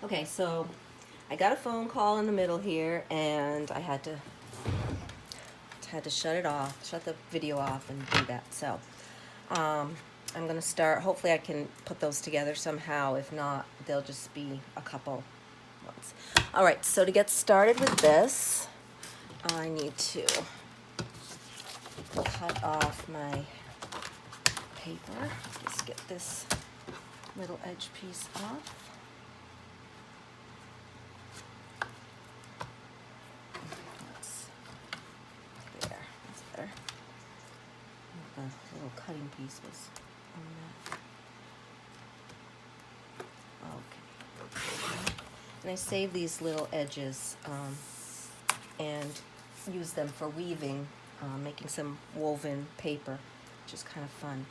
Okay, so I got a phone call in the middle here, and I had to shut it off, shut the video off, and do that. So I'm gonna start. Hopefully, I can put those together somehow. If not, they'll just be a couple ones. All right. So to get started with this, I need to cut off my paper. Just get this little edge piece off. The little cutting piece was on that. Okay. And I save these little edges and use them for weaving, making some woven paper, which is kind of fun.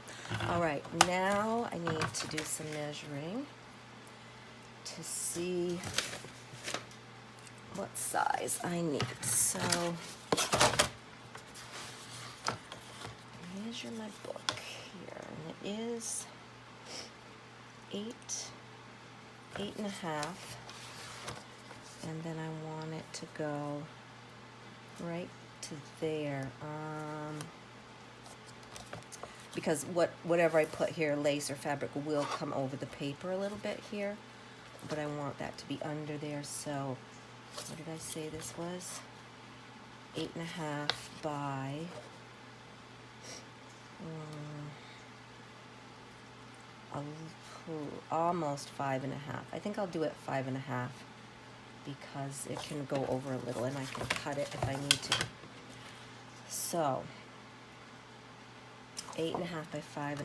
All right, now I need to do some measuring to see what size I need. So measure my book here, and it is 8.5, and then I want it to go right to there, because whatever I put here, lace or fabric, will come over the paper a little bit here, but I want that to be under there. So what did I say this was? 8.5 by almost 5.5. I think I'll do it 5.5 because it can go over a little, and I can cut it if I need to. So 8.5 by 5.5,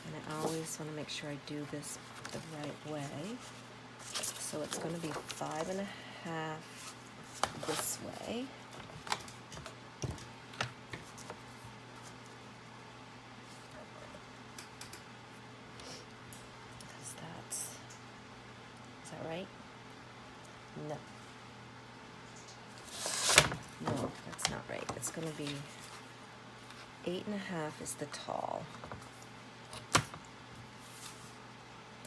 and I always want to make sure I do this the right way. So it's going to be 5.5 this way. Is that right? No. No, that's not right. It's going to be 8.5 is the tall.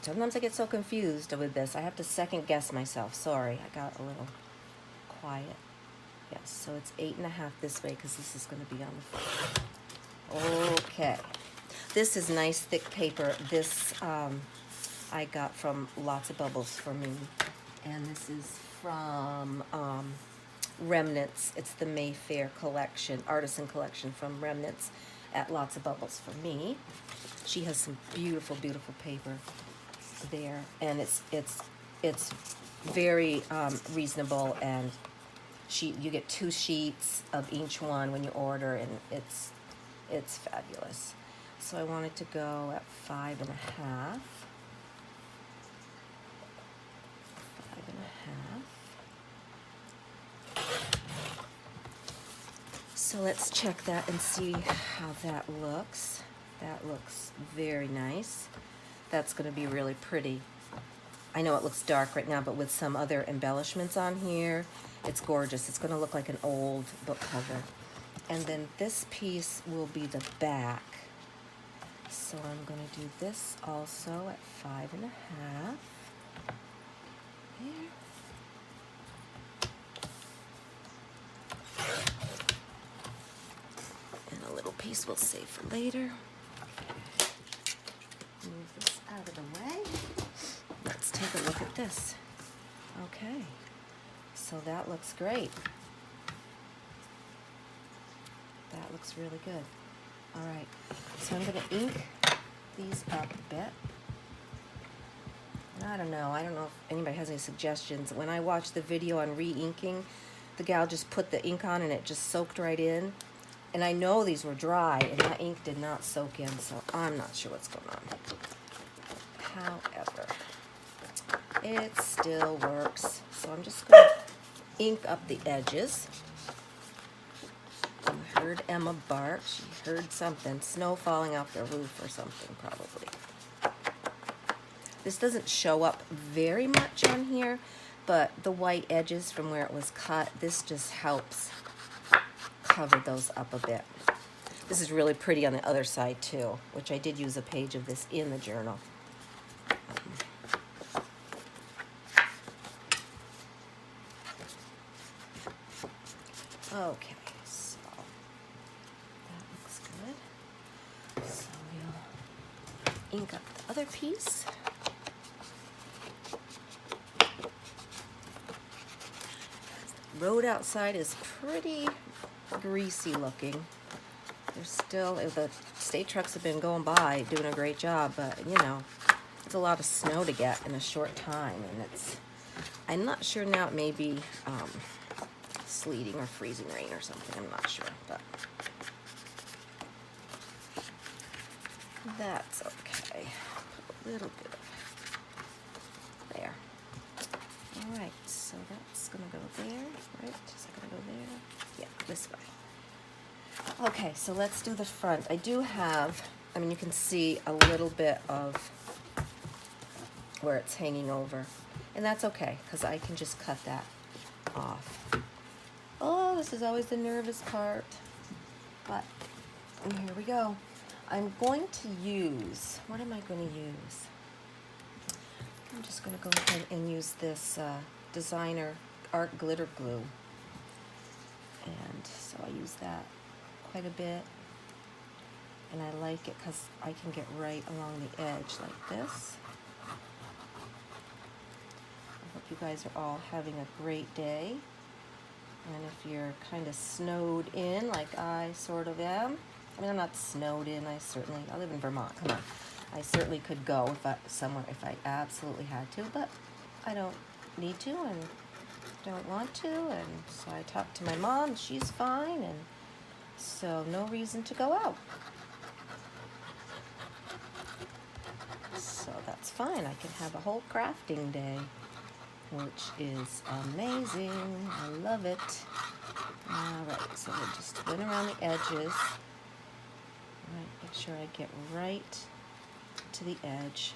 Sometimes I get so confused with this. I have to second guess myself. Sorry, I got a little quiet. Yes, so it's 8.5 this way because this is going to be on the front. Okay. This is nice thick paper. This I got from Lots of Bubbles for me. And this is from Remnants. It's the Mayfair collection, artisan collection from Remnants at Lots of Bubbles for me. She has some beautiful, beautiful paper there, and it's very reasonable, and you get 2 sheets of each one when you order, and it's fabulous. So I wanted to go at 5.5. So let's check that and see how that looks. That looks very nice. That's going to be really pretty. I know it looks dark right now, but with some other embellishments on here, it's gorgeous. It's going to look like an old book cover. And then this piece will be the back. So I'm going to do this also at 5.5. There. Piece we'll save for later. Move this out of the way. Let's take a look at this. Okay, so that looks great. That looks really good. All right, so I'm going to ink these up a bit. I don't know if anybody has any suggestions. When I watched the video on re-inking, the gal just put the ink on and it just soaked right in. And I know these were dry, and that ink did not soak in, so I'm not sure what's going on. However, it still works. So I'm just going to ink up the edges. You heard Emma bark. She heard something. Snow falling off the roof or something, probably. This doesn't show up very much on here, but the white edges from where it was cut, this just helps cover those up a bit. This is really pretty on the other side too, which I did use a page of this in the journal. Okay, so that looks good. So we'll ink up the other piece. The road outside is pretty greasy looking. There's still, the state trucks have been going by doing a great job, but you know, it's a lot of snow to get in a short time, and I'm not sure now, it may be sleeting or freezing rain or something, I'm not sure, but that's okay. Put a little bit of there. All right, so that's gonna go there, right? Is that gonna go there? Yeah, this way. Okay, so let's do the front. I do have, I mean, you can see a little bit of where it's hanging over, and that's okay, because I can just cut that off. Oh, this is always the nervous part, but here we go. I'm going to use, what am I going to use? I'm just going to go ahead and use this designer art glitter glue, and so I use that quite a bit, and I like it because I can get right along the edge like this. I hope you guys are all having a great day, and if you're kind of snowed in like I sort of am, I mean, I'm not snowed in, I live in Vermont, come on. I certainly could go if I absolutely had to, but I don't need to and don't want to, and so I talked to my mom, she's fine, and so no reason to go out. So that's fine, I can have a whole crafting day, which is amazing. I love it. All right, so we'll just twin around the edges. All right, make sure I get right to the edge.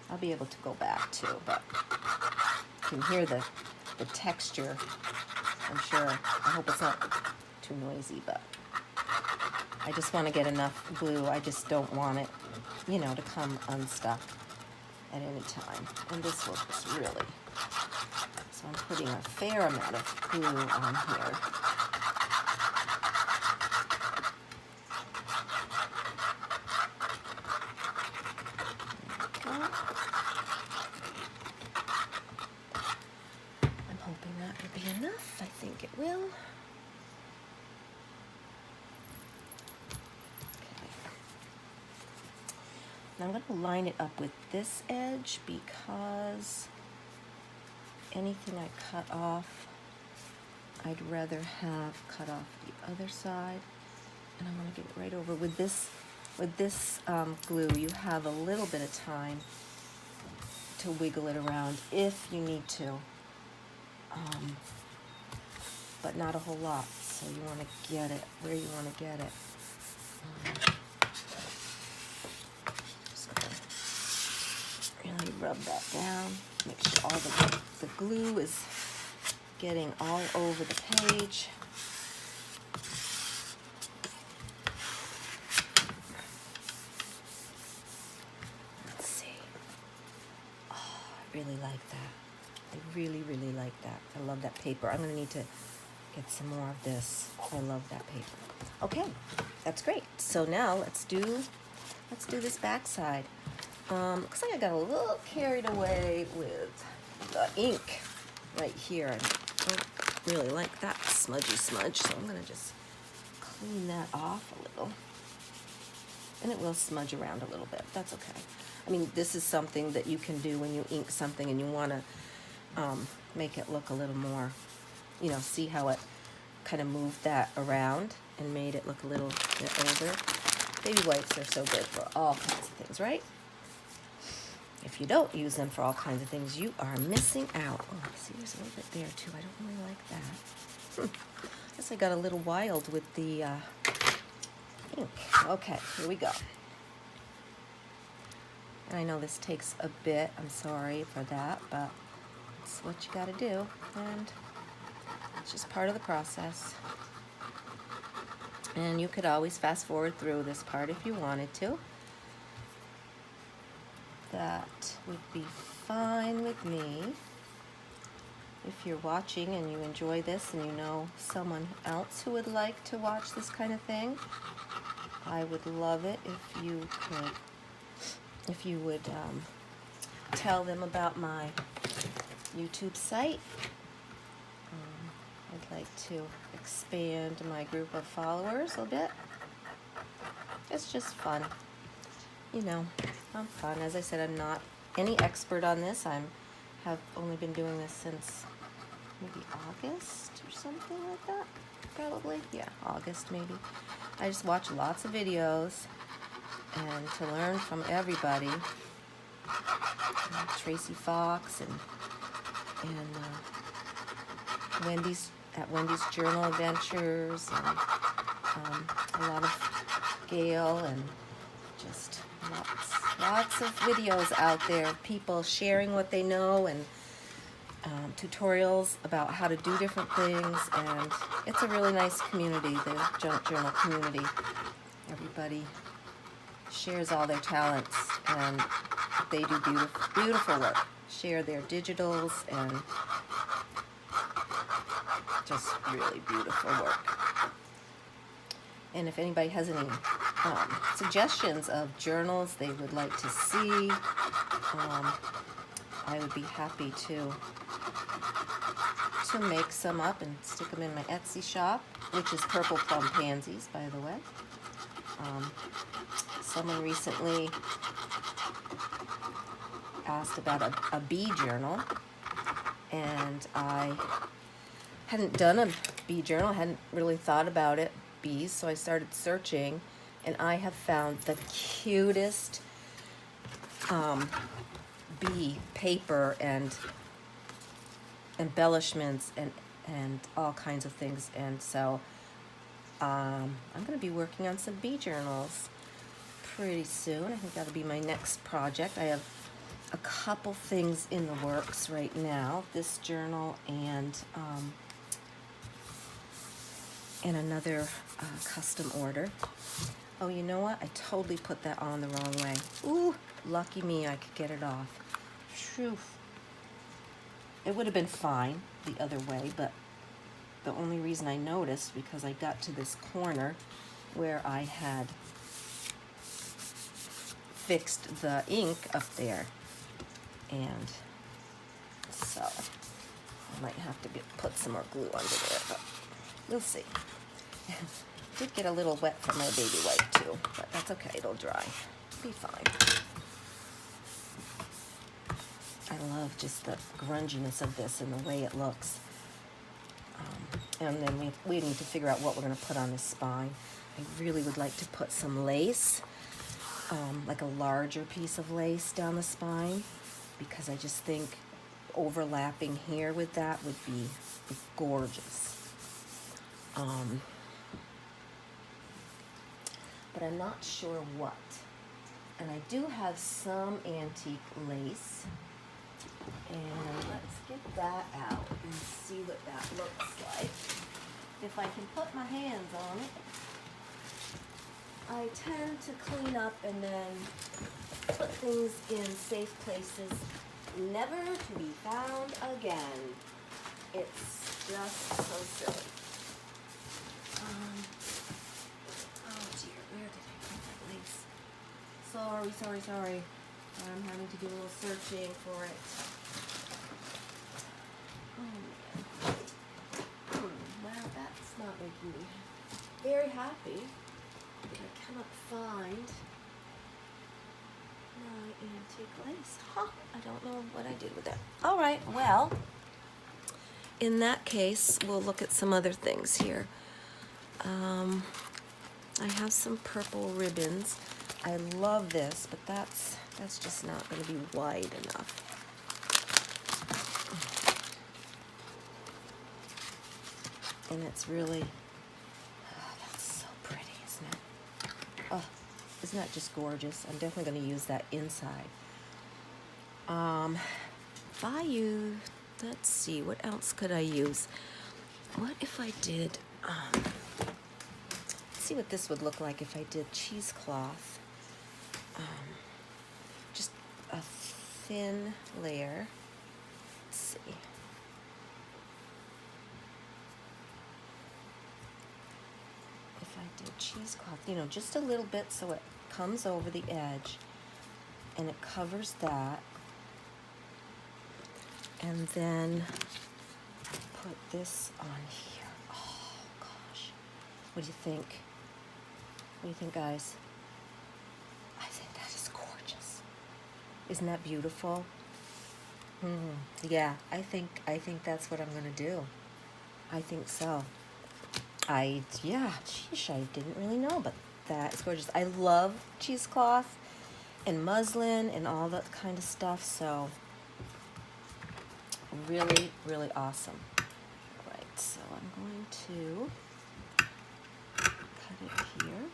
I'll be able to go back too, but you can hear the texture, I'm sure. I hope it's not too noisy, but I just want to get enough glue. I just don't want it, you know, to come unstuck at any time. And this will just really, so I'm putting a fair amount of glue on here. I'm hoping that will be enough. I think it will. Now I'm going to line it up with this edge because anything I cut off, I'd rather have cut off the other side. And I'm going to get it right over. With this glue, you have a little bit of time to wiggle it around if you need to, but not a whole lot. So you want to get it where you want to get it. Really rub that down. Make sure all the glue is getting all over the page. Let's see. Oh, I really like that. I really, really like that. I love that paper. I'm going to need to get some more of this. I love that paper. Okay, that's great. So now let's do this back side. Looks like I got a little carried away with the ink right here. I don't really like that smudgy smudge, so I'm going to just clean that off a little. And it will smudge around a little bit. That's okay. I mean, this is something that you can do when you ink something and you want to make it look a little more, you know, see how it kind of moved that around and made it look a little bit older. Baby wipes are so good for all kinds of things, right? If you don't use them for all kinds of things, you are missing out. Oh, see, there's a little bit there too. I don't really like that. Guess I got a little wild with the ink. Okay, here we go. And I know this takes a bit. I'm sorry for that, but it's what you got to do, and it's just part of the process. And you could always fast forward through this part if you wanted to. That would be fine with me. if you're watching and you enjoy this and you know someone else who would like to watch this kind of thing, I would love it if you would tell them about my YouTube site. I'd like to expand my group of followers a bit. It's just fun. You know, I'm fun. As I said, I'm not any expert on this. Have only been doing this since maybe August or something like that. Probably. Yeah, August maybe. I just watch lots of videos and to learn from everybody. Tracy Fox and Wendy's Journal Adventures, and a lot of Gail, and just lots of videos out there of people sharing what they know, and tutorials about how to do different things. And it's a really nice community, the Junk Journal community. Everybody shares all their talents, and they do beautiful work. Share their digitals, and just really beautiful work. And if anybody has any suggestions of journals they would like to see, I would be happy to make some up and stick them in my Etsy shop, which is Purple Plum Pansies, by the way. Someone recently asked about a bee journal, and I hadn't done a bee journal, hadn't really thought about it, bees, so I started searching, and I have found the cutest bee paper and embellishments and all kinds of things. And so I'm going to be working on some bee journals pretty soon. I think that'll be my next project. I have a couple things in the works right now, this journal and another custom order. Oh, you know what? I totally put that on the wrong way. Ooh, lucky me, I could get it off. Phew. It would have been fine the other way, but the only reason I noticed because I got to this corner where I had fixed the ink up there, and so I might have to put some more glue under there, but we'll see. Did get a little wet from my baby wipe too, but that's okay, it'll dry. It'll be fine. I love just the grunginess of this and the way it looks. And then we need to figure out what we're going to put on the spine. I really would like to put some lace, like a larger piece of lace down the spine, because I just think overlapping here with that would be gorgeous. But I'm not sure what. And I do have some antique lace. And let's get that out and see what that looks like. If I can put my hands on it. I tend to clean up and then put things in safe places, never to be found again. It's just so silly. Oh dear, where did I put that lace? Sorry. I'm having to do a little searching for it. Oh man. Well, that's not making me very happy. I cannot find my antique lace. I don't know what I did with that. All right, well, in that case, we'll look at some other things here. I have some purple ribbons. I love this, but that's just not going to be wide enough. And it's really, that's so pretty, isn't it? Oh, isn't that just gorgeous? I'm definitely going to use that inside. Let's see, what else could I use? What if I did, let's see what this would look like if I did cheesecloth. Just a thin layer. Let's see. do cheesecloth, you know, just a little bit so it comes over the edge and it covers that. And then put this on here. Oh gosh. What do you think? What do you think, guys? I think that is gorgeous. Isn't that beautiful? Yeah, I think that's what I'm gonna do. I think so. Yeah, sheesh, I didn't really know, but that is gorgeous. I love cheesecloth and muslin and all that kind of stuff, so really, really awesome. Right, so I'm going to cut it here.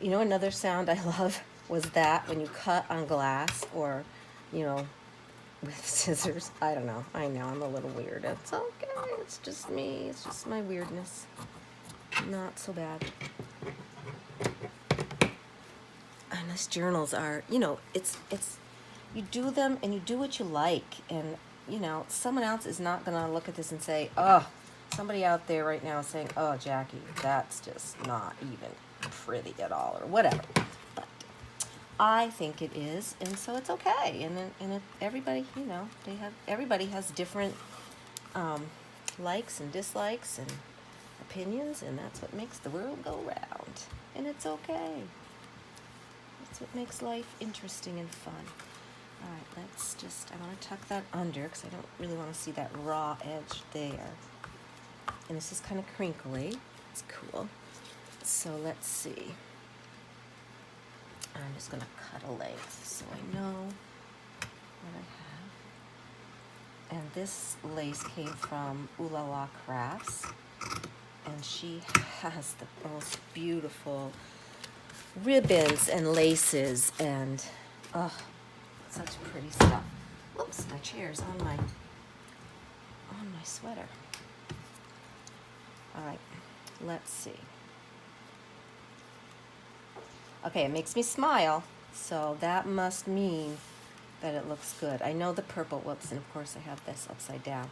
You know, another sound I love was that when you cut on glass or, you know, with scissors. I don't know. I know I'm a little weird. It's okay. It's just me. It's just my weirdness. Not so bad. And these journals are, you know, it's you do them and you do what you like, and you know, someone else is not gonna look at this and say, oh, somebody out there right now is saying, oh, Jackie, that's just not even pretty at all, or whatever. But I think it is, and so it's okay. And everybody, you know, everybody has different likes and dislikes and opinions, and that's what makes the world go round. And it's okay. That's what makes life interesting and fun. All right, I want to tuck that under because I don't really want to see that raw edge there. And this is kind of crinkly. It's cool. So let's see. I'm just going to cut a length so I know what I have. And this lace came from Ooh La La Crafts. And she has the most beautiful ribbons and laces and, oh, such pretty stuff. Whoops, my chair's on my sweater. All right, let's see. Okay, it makes me smile, so that must mean that it looks good. I know the purple, whoops, and of course I have this upside down.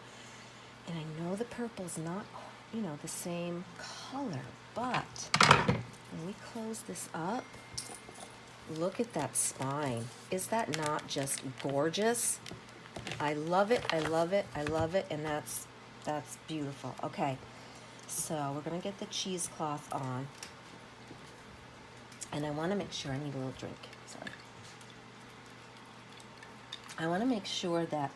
And I know the purple's not, you know, the same color, but when we close this up, look at that spine. Is that not just gorgeous? I love it, I love it, I love it, and that's beautiful. Okay, so we're gonna get the cheesecloth on. And I wanna make sure, I need a little drink, sorry. I wanna make sure that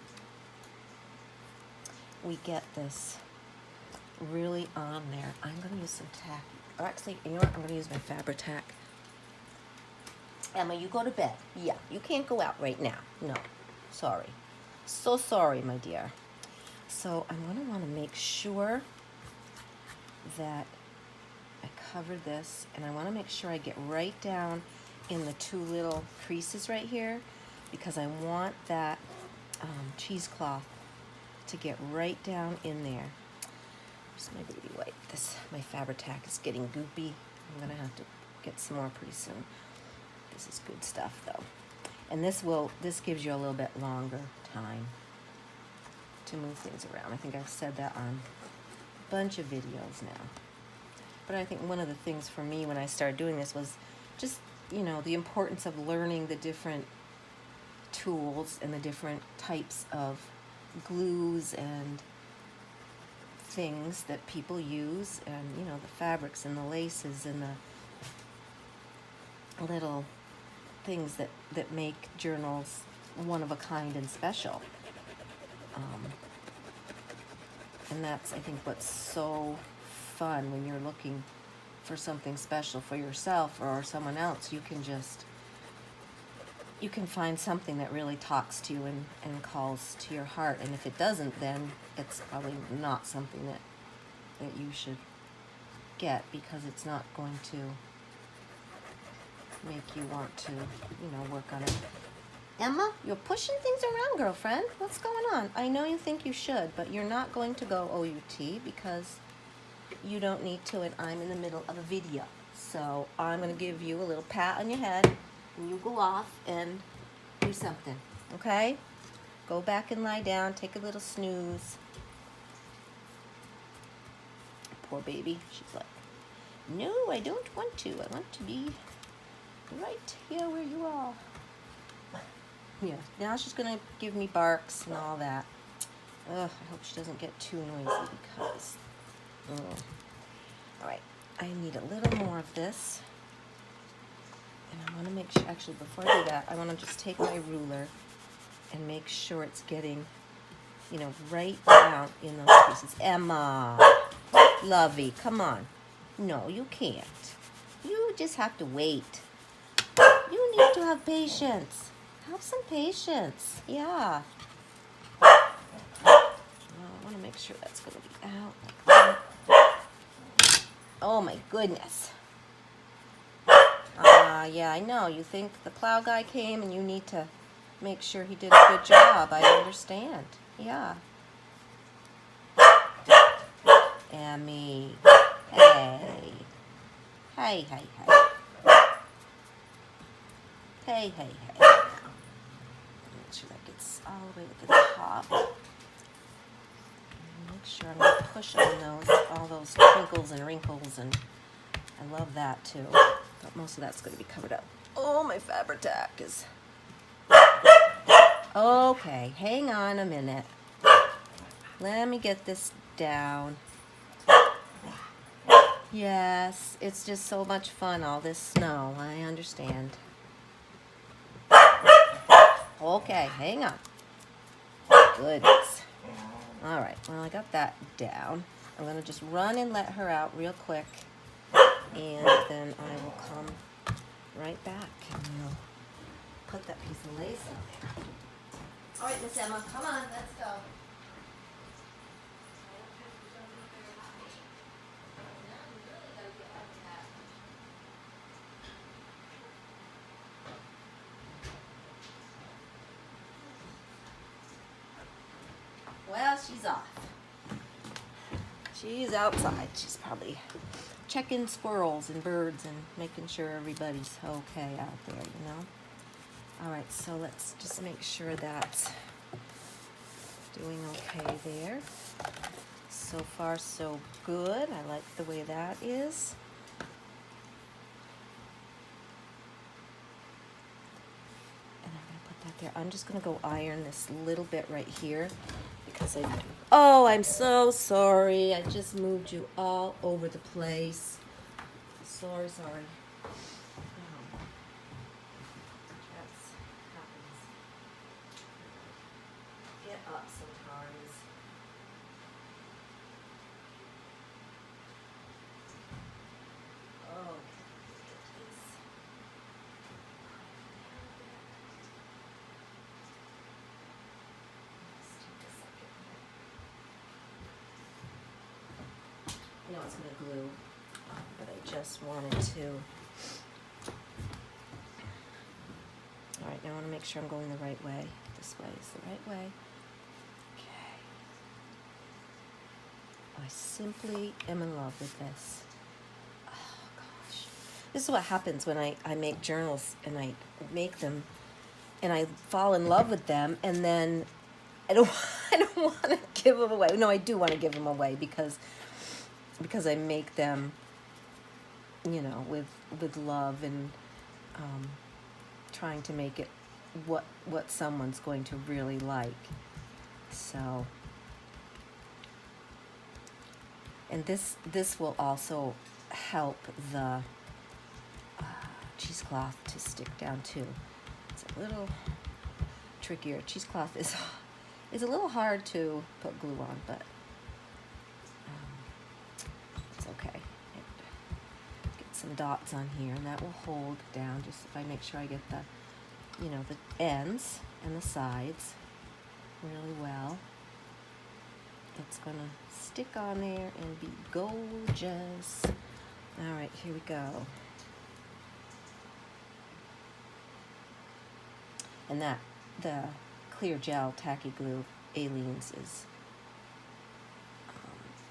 we get this really on there. I'm gonna use some tack. Or actually, you know what, I'm gonna use my Fabri-Tac. Emma, you go to bed. Yeah, you can't go out right now. No, sorry. So sorry, my dear. So I'm going to want to make sure that I cover this, and I want to make sure I get right down in the two little creases right here, because I want that cheesecloth to get right down in there. Where's my baby wipe? My Fabri-Tac is getting goopy. I'm going to have to get some more pretty soon. This is good stuff, though. And this gives you a little bit longer time to move things around. I think I've said that on a bunch of videos now. But I think one of the things for me when I started doing this was just, you know, the importance of learning the different tools and the different types of glues and things that people use, and, you know, the fabrics and the laces and the little things that make journals one of a kind and special. And that's, I think, what's so fun when you're looking for something special for yourself or someone else. You can find something that really talks to you and calls to your heart. And if it doesn't, then it's probably not something that you should get, because it's not going to make you want to, you know, work on it. Emma, you're pushing things around, girlfriend. What's going on? I know you think you should, but you're not going to go OUT because you don't need to, and I'm in the middle of a video. So I'm going to give you a little pat on your head, and you go off and do something, okay? Go back and lie down, take a little snooze. Poor baby, she's like No, I don't want to. I want to be right here where you are. Yeah, now she's gonna give me barks and all that. Ugh, I hope she doesn't get too noisy because... Alright, I need a little more of this. And I want to make sure, actually before I do that, I want to just take my ruler and make sure it's getting, you know, right down in those pieces. Emma, lovey, come on. No, you can't. You just have to wait. You need to have patience. Have some patience. Yeah. Well, I want to make sure that's going to be out like that. Oh my goodness. Yeah, I know. You think the plow guy came and you need to make sure he did a good job. I understand. Yeah. Emmy. Hey. Hey, hey, hey. Hey, hey, hey. Make sure that gets all the way to the top. Make sure I'm going to push on all those crinkles and wrinkles, and I love that too. But most of that's going to be covered up. Oh, my Fabri-Tac is... Okay, hang on a minute. Let me get this down. Yes, it's just so much fun, all this snow. I understand. Okay, hang on. Goodness. All right, well, I got that down. I'm going to just run and let her out real quick, and then I will come right back and we'll put that piece of lace on there. All right, Miss Emma, come on, let's go. Well, she's off. She's outside. She's probably checking squirrels and birds and making sure everybody's okay out there, you know? All right, so let's just make sure that's doing okay there. So far, so good. I like the way that is. And I'm going to put that there. I'm just going to go iron this little bit right here because oh, I'm so sorry. I just moved you all over the place. Sorry. Get up sometimes. Oh, I know it's going to glue, but I just wanted to. All right, now I want to make sure I'm going the right way. This way is the right way. Okay. I simply am in love with this. Oh, gosh. This is what happens when I make journals and I make them and I fall in love with them, and then I don't want to give them away. No, I do want to give them away because I make them, you know, with love and trying to make it what someone's going to really like. So, and this will also help the cheesecloth to stick down too. It's a little trickier. Cheesecloth is a little hard to put glue on, but it's okay. Get some dots on here, and that will hold down. Just if I make sure I get the, you know, the ends and the sides really well, it's gonna stick on there and be gorgeous. All right, here we go. And that, the clear gel tacky glue Aleene's is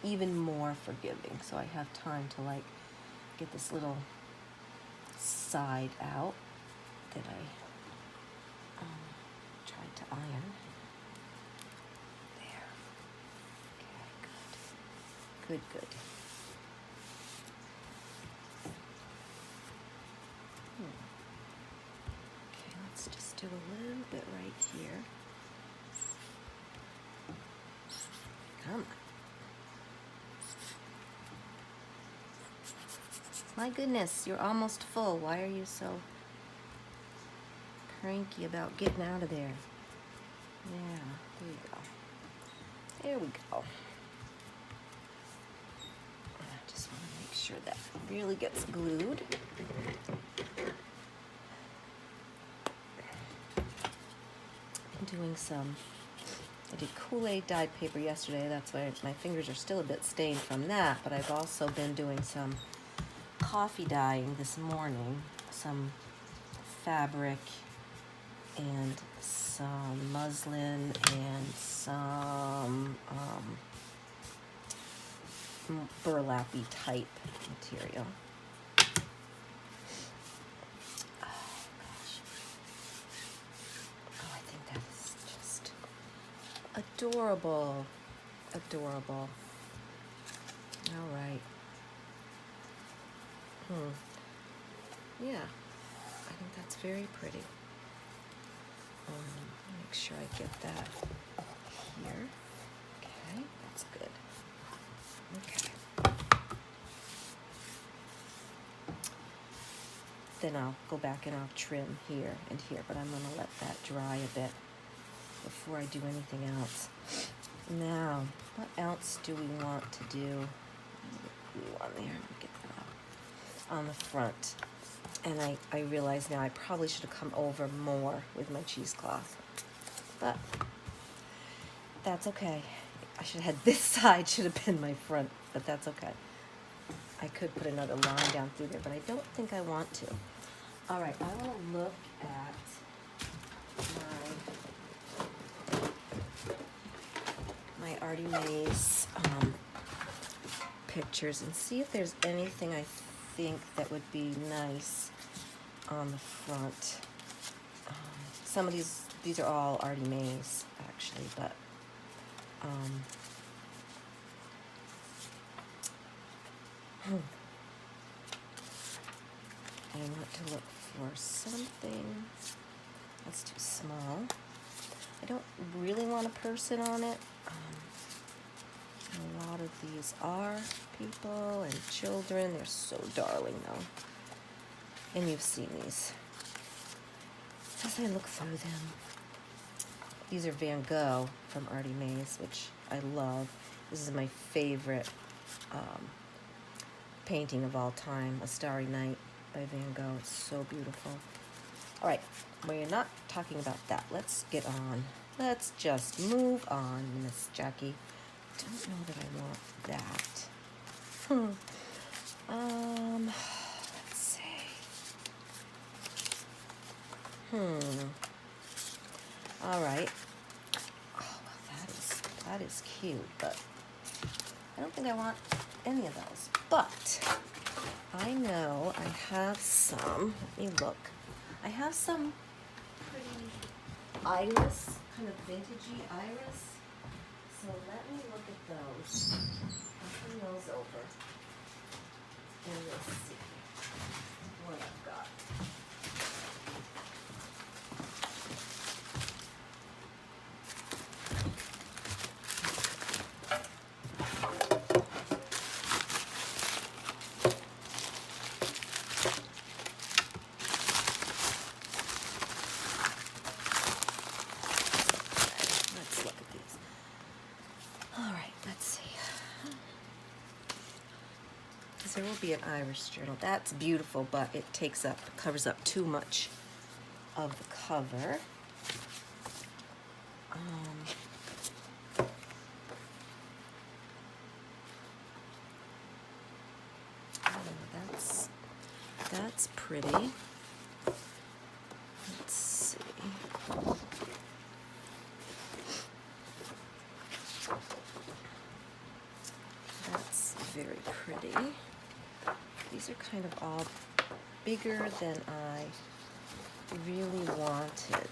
even more forgiving, so I have time to like get this little side out that I tried to iron. There. Okay, good. do a little bit right here. Come on. My goodness, you're almost full. Why are you so cranky about getting out of there? Yeah, there you go. There we go. I just want to make sure that really gets glued. Doing I did Kool-Aid dyed paper yesterday. That's why my fingers are still a bit stained from that, but I've also been doing some coffee dyeing this morning, some fabric and some muslin and some burlappy type material. Adorable. Adorable. All right. Yeah, I think that's very pretty. Make sure I get that here. Okay, that's good. Okay. Then I'll go back and I'll trim here and here, but I'm going to let that dry a bit before I do anything else. Now, what else do we want to do? Glue on there. Get that out. On the front. And I realize now I probably should have come over more with my cheesecloth. But that's okay. I should have had this side should have been my front, but that's okay. I could put another line down through there, but I don't think I want to. All right, I want to look at my Artie Mays pictures and see if there's anything I think that would be nice on the front. Some of these are all Artie Mays actually, but I want to look for something that's too small. I don't really want a person on it. A lot of these are people and children. They're so darling though. And you've seen these. As I look through them, these are Van Gogh from Artie Mays, which I love. This is my favorite painting of all time, A Starry Night by Van Gogh. It's so beautiful. All right, we're not talking about that. Let's get on. Let's just move on, Miss Jackie. Don't know that I want that. Let's see. All right. Oh, well, that is cute, but I don't think I want any of those. But I know I have some. Let me look. I have some pretty iris, kind of vintagey iris. So let me look at those. I'll bring those over. And we'll see what I've got. There will be an iris journal. That's beautiful, but it covers up too much of the cover. That's pretty. Let's see. That's very pretty. These are kind of all bigger than I really wanted.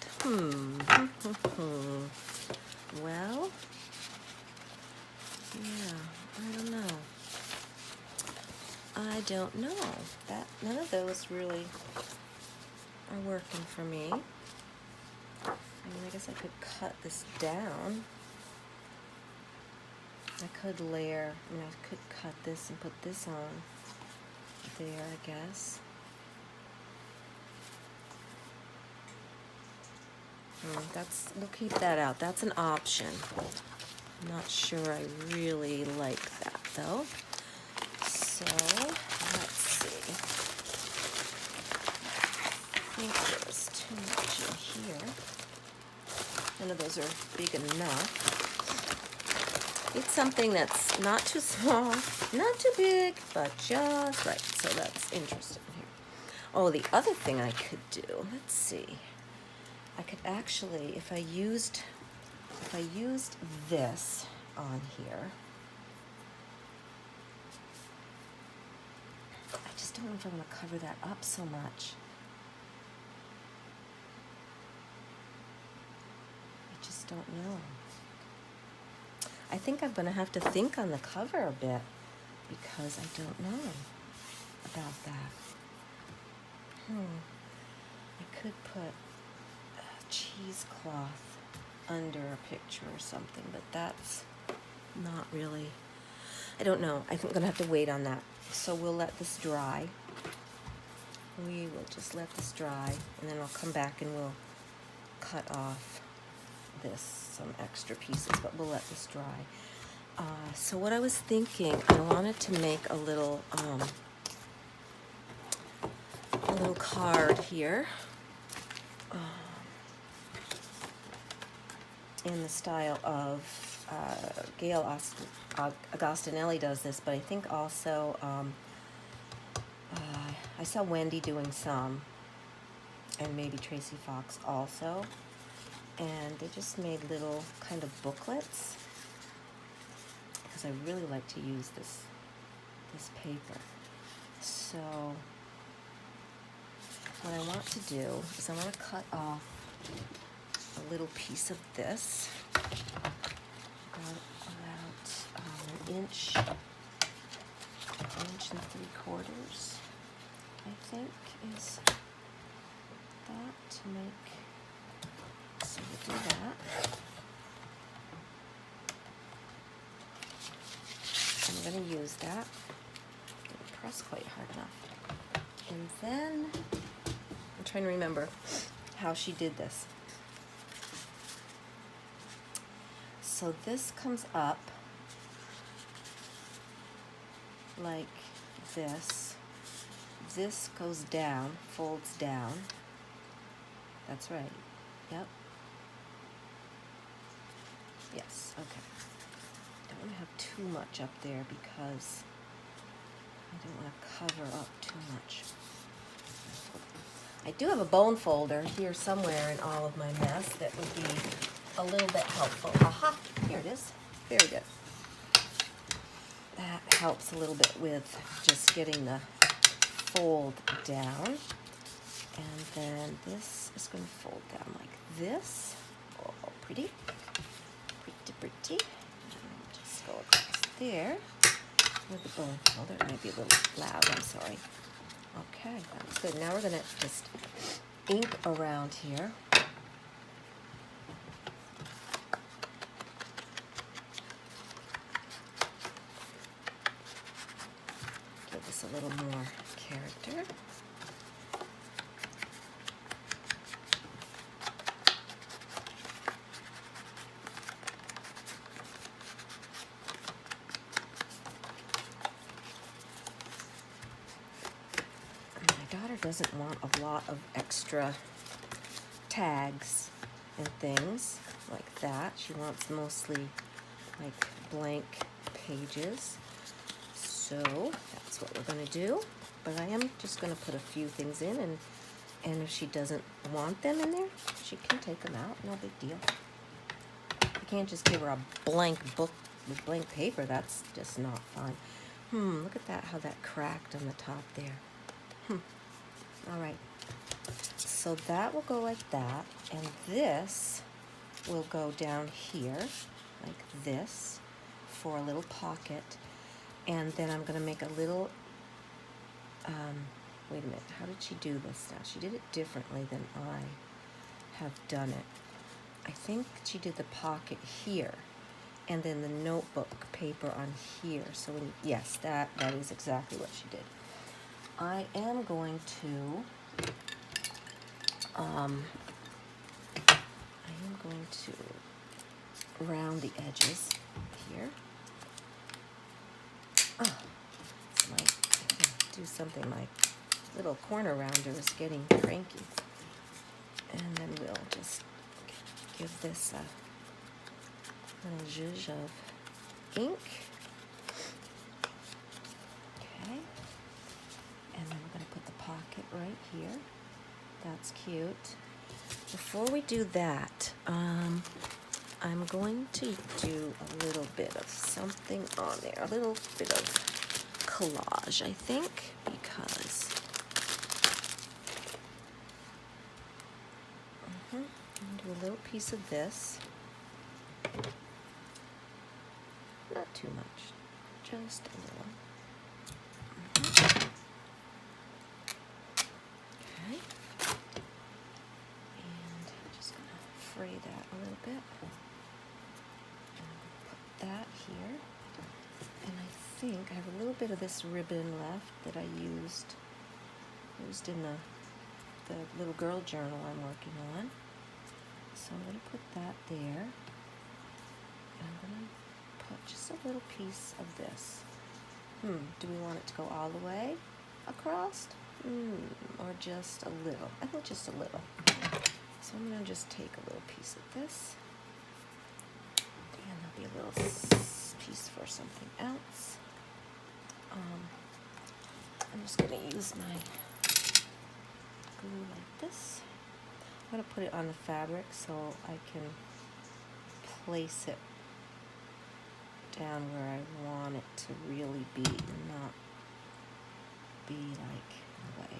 Well, yeah, I don't know. None of those really are working for me. I mean, I guess I could cut this down. I could layer, I mean, I could cut this and put this on there, I guess. We'll keep that out. That's an option. I'm not sure I really like that though. So, let's see. I think there's too much in here. None of those are big enough. It's something that's not too small, not too big, but just right. So that's interesting here. Oh, the other thing I could do, let's see. I could actually, if I used this on here, I just don't know if I'm going to cover that up so much. I just don't know. I think I'm going to have to think on the cover a bit because I don't know about that. I could put cheesecloth under a picture or something, but that's not really, I don't know. I think I'm gonna have to wait on that. So we'll let this dry. We will just let this dry, and then I'll come back and we'll cut off some extra pieces, but we'll let this dry. So what I was thinking, I wanted to make a little card here. In the style of Gail Agostinelli does this, but I think also I saw Wendy doing some, and maybe Tracy Fox also, and they just made little kind of booklets because I really like to use this paper. So what I want to do is I want to cut off a little piece of this, about an inch and 3/4, I think, is that to make. So we'll do that. I'm going to use that. Didn't press quite hard enough. And then I'm trying to remember how she did this. So this comes up like this. This goes down, folds down. That's right. Yep. Yes, okay. Don't want to have too much up there because I don't want to cover up too much. I do have a bone folder here somewhere in all of my mess that would be a little bit helpful. Aha, here it is. Very good. That helps a little bit with just getting the fold down. And then this is going to fold down like this. Oh, pretty. Pretty. And just go across there with the bone folder. It might be a little loud, I'm sorry. Okay, that's good. Now we're going to just ink around here. Give this a little more character. My daughter doesn't want a lot of extra tags and things like that. She wants mostly like blank pages. So that's what we're going to do. But I am just going to put a few things in, and if she doesn't want them in there, she can take them out. No big deal. You can't just give her a blank book with blank paper. That's just not fun. Look at that, how that cracked on the top there. All right. So that will go like that, and this will go down here like this for a little pocket. And then I'm going to make a little, wait a minute, how did she do this now? She did it differently than I have done it. I think she did the pocket here, and then the notebook paper on here. So yes, that is exactly what she did. I am going to round the edges here. Oh, it's my, do something. My little corner rounder is getting cranky. And then we'll just give this a little zhuzh of ink. Okay. And then we're going to put the pocket right here. That's cute. Before we do that, I'm going to do a little bit of something on there, a little bit of collage, I think, because I'm going to do a little piece of this. Not too much, just a little. Okay. And I'm just going to fray that a little bit. That here, and I think I have a little bit of this ribbon left that I used in the little girl journal I'm working on. So I'm going to put that there, and I'm going to put just a little piece of this. Do we want it to go all the way across, or just a little? I think just a little. So I'm going to just take a little piece of this. And there'll be a little piece for something else. I'm just going to use my glue like this. I'm going to put it on the fabric so I can place it down where I want it to really be and not be like way.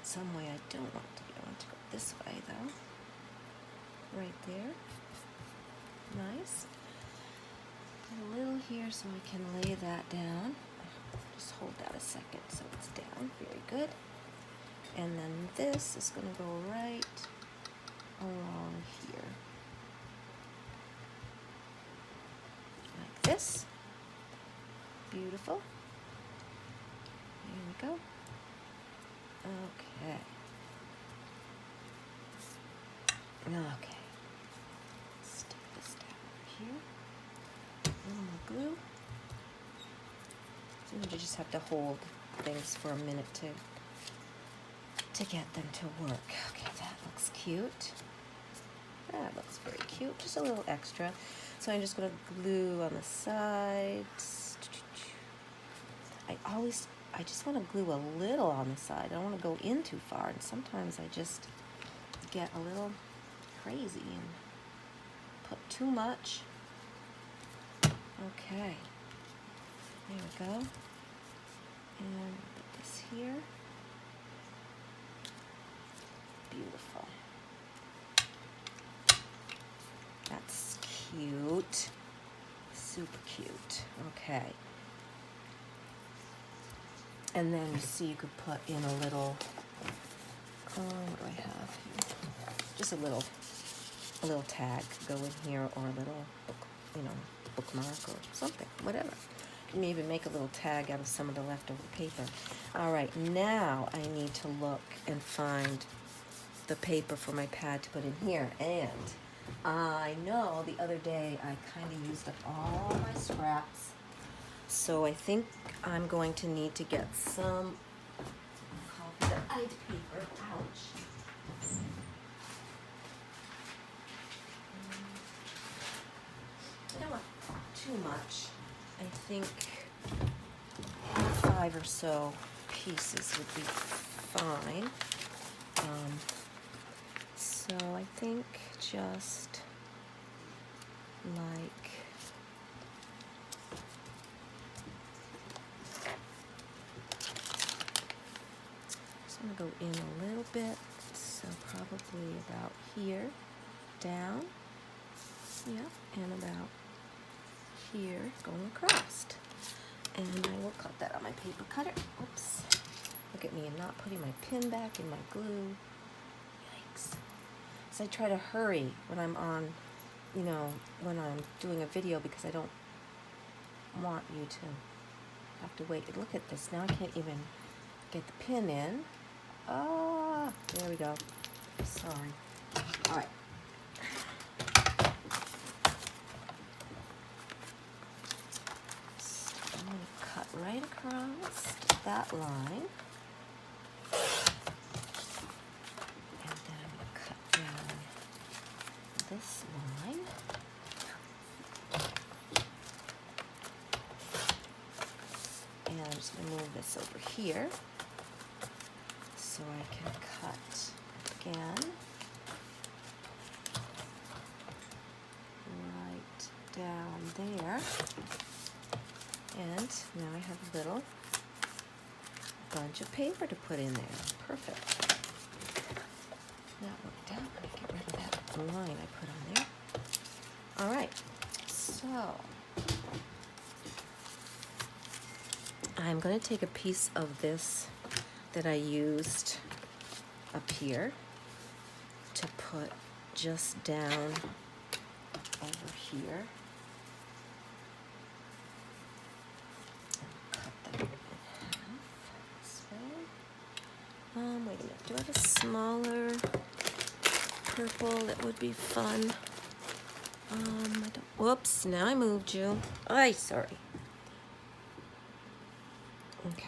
Some way I don't want it to be. I want it to go this way though. Right there. Nice. Put a little here so I can lay that down. Just hold that a second so it's down. Very good. And then this is going to go right along here. Like this. Beautiful. There we go. Okay. Okay. Stick this down here. A little more glue. So you just have to hold things for a minute to get them to work. Okay, that looks cute. That looks very cute. Just a little extra. So I'm just going to glue on the sides. I just want to glue a little on the side. I don't want to go in too far. And sometimes I just get a little crazy and put too much. Okay. There we go. And put this here. Beautiful. That's cute. Super cute. Okay. And then you see you could put in a little, what do I have here? Just a little tag go in here, or a little book, bookmark or something, whatever. You can even make a little tag out of some of the leftover paper. All right, now I need to look and find the paper for my pad to put in here. And I know the other day I kind of used up all my scraps. So I think I'm going to need to get some copied paper. Ouch. I don't want too much. I think 5 or so pieces would be fine. So I think just like I'm going to go in a little bit, so probably about here, down, yeah, and about here, going across. And I will cut that on my paper cutter. Oops. Look at me, I'm not putting my pin back in my glue. Yikes. So because I try to hurry when I'm on, you know, when I'm doing a video, because I don't want you to have to wait. Look at this. Now I can't even get the pin in. Ah, there we go. Sorry. All right. So I'm going to cut right across that line. And then I'm going to cut down this line. And I'm just going to move this over here so I can cut again right down there. And now I have a little bunch of paper to put in there. Perfect. Now look down. Let me get rid of that line I put on there. All right. So I'm going to take a piece of this that I used up here to put just down over here. Cut that in half this way. Wait a minute. Do I have a smaller purple that would be fun? I don't. Whoops! Now I moved you. Ay, sorry. Okay.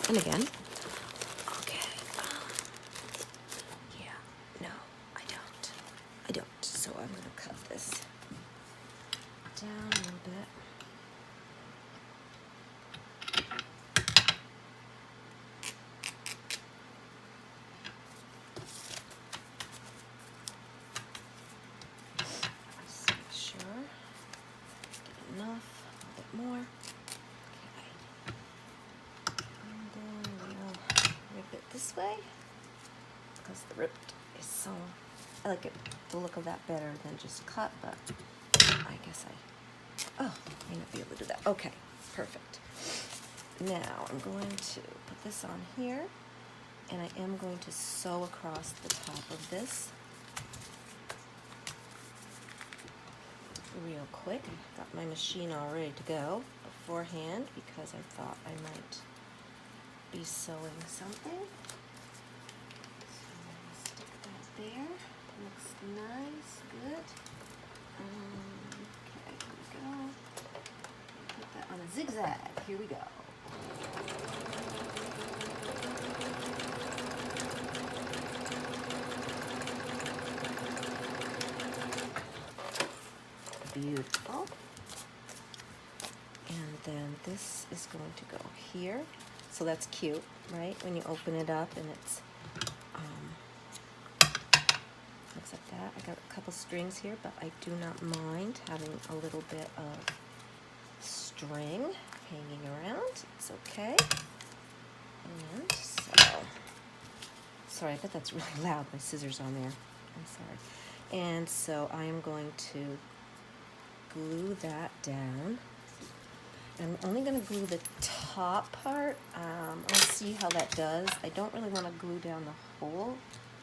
And again. Okay. Yeah. No, I don't. I don't. So I'm going to cut this down a little bit. Just make sure. Get enough. A bit more. This way, because the rip is so, I like it, the look of that better than just cut, but I guess I may not be able to do that. Okay, perfect. Now I'm going to put this on here, and I am going to sew across the top of this real quick. I've got my machine all ready to go beforehand because I thought I might be sewing something. So stick that there. Looks nice, good. Okay, here we go. Put that on a zigzag. Here we go. Beautiful. And then this is going to go here. So that's cute, right? When you open it up and it's looks like that. I got a couple strings here, but I do not mind having a little bit of string hanging around. It's okay. And so, sorry, I bet that's really loud. My scissors on there. I'm sorry. And so I am going to glue that down. I'm only going to glue the top part. I'll see how that does. I don't really want to glue down the whole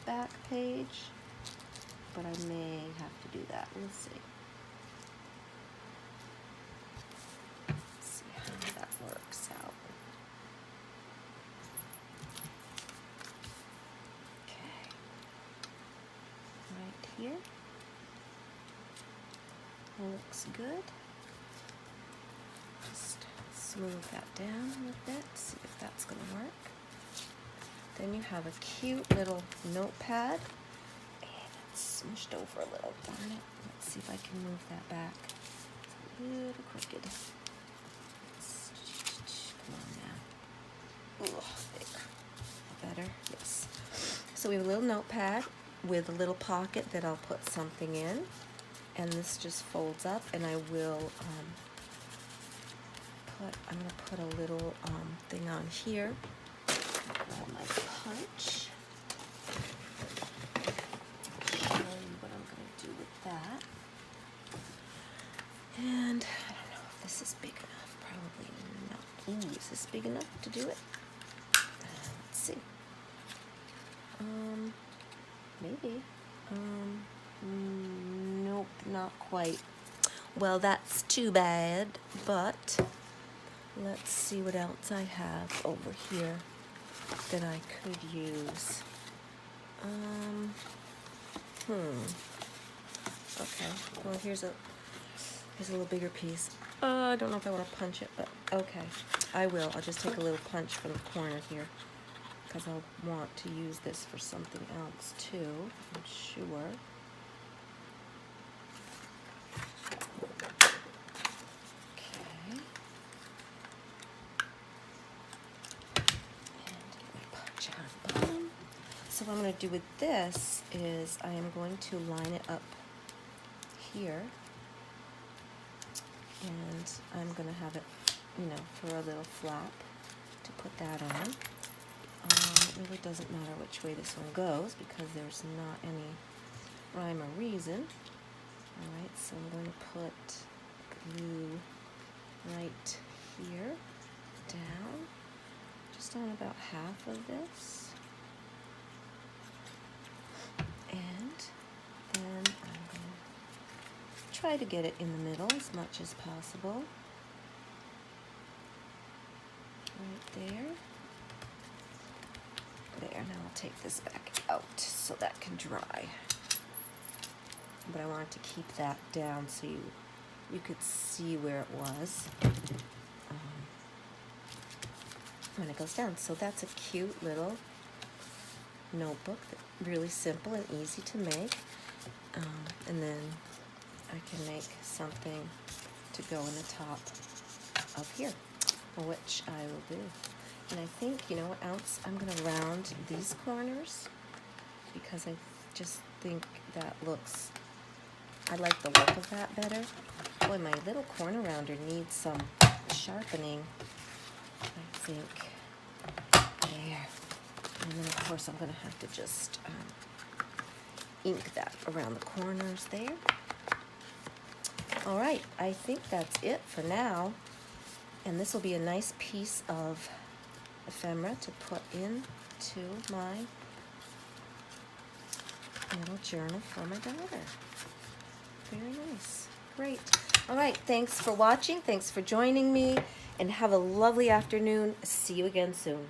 back page, but I may have to do that. We'll see. Let's see how that works out. Okay. Right here. Looks good. Just smooth that down a little bit, see if that's going to work. Then you have a cute little notepad, and it's smushed over a little, darn it. Let's see if I can move that back. It's a little crooked. Come on now. Ooh, there. Better? Yes. So we have a little notepad with a little pocket that I'll put something in, and this just folds up, and I will I'm going to put a little thing on here. Grab my punch. Show you what I'm going to do with that. And I don't know if this is big enough. Probably not. Ooh, is this big enough to do it? Let's see. Maybe. Nope, not quite. Well, that's too bad, but let's see what else I have over here that I could use. Okay, well, here's a little bigger piece. I don't know if I want to punch it, but okay, I will. I'll just take a little punch from the corner here, because I'll want to use this for something else too, I'm sure. Okay. And get my punch out of the bottom. So what I'm going to do with this is I am going to line it up here, and I'm going to have it, for a little flap to put that on. It really doesn't matter which way this one goes because there's not any rhyme or reason. Alright, so I'm going to put glue right here, down, just on about half of this. And then I'm going to try to get it in the middle as much as possible. Right there. There, now I'll take this back out so that can dry. But I wanted to keep that down so you could see where it was when it goes down. So that's a cute little notebook, really simple and easy to make. And then I can make something to go in the top of here, which I will do. And I think, what else? I'm going to round these corners because I just think that looks, I like the look of that better. Boy, my little corner rounder needs some sharpening, I think. There. And then, of course, I'm going to have to just ink that around the corners there. All right, I think that's it for now. And this will be a nice piece of ephemera to put into my little journal for my daughter. Very nice. Great. All right, thanks for watching. Thanks for joining me. And have a lovely afternoon. See you again soon.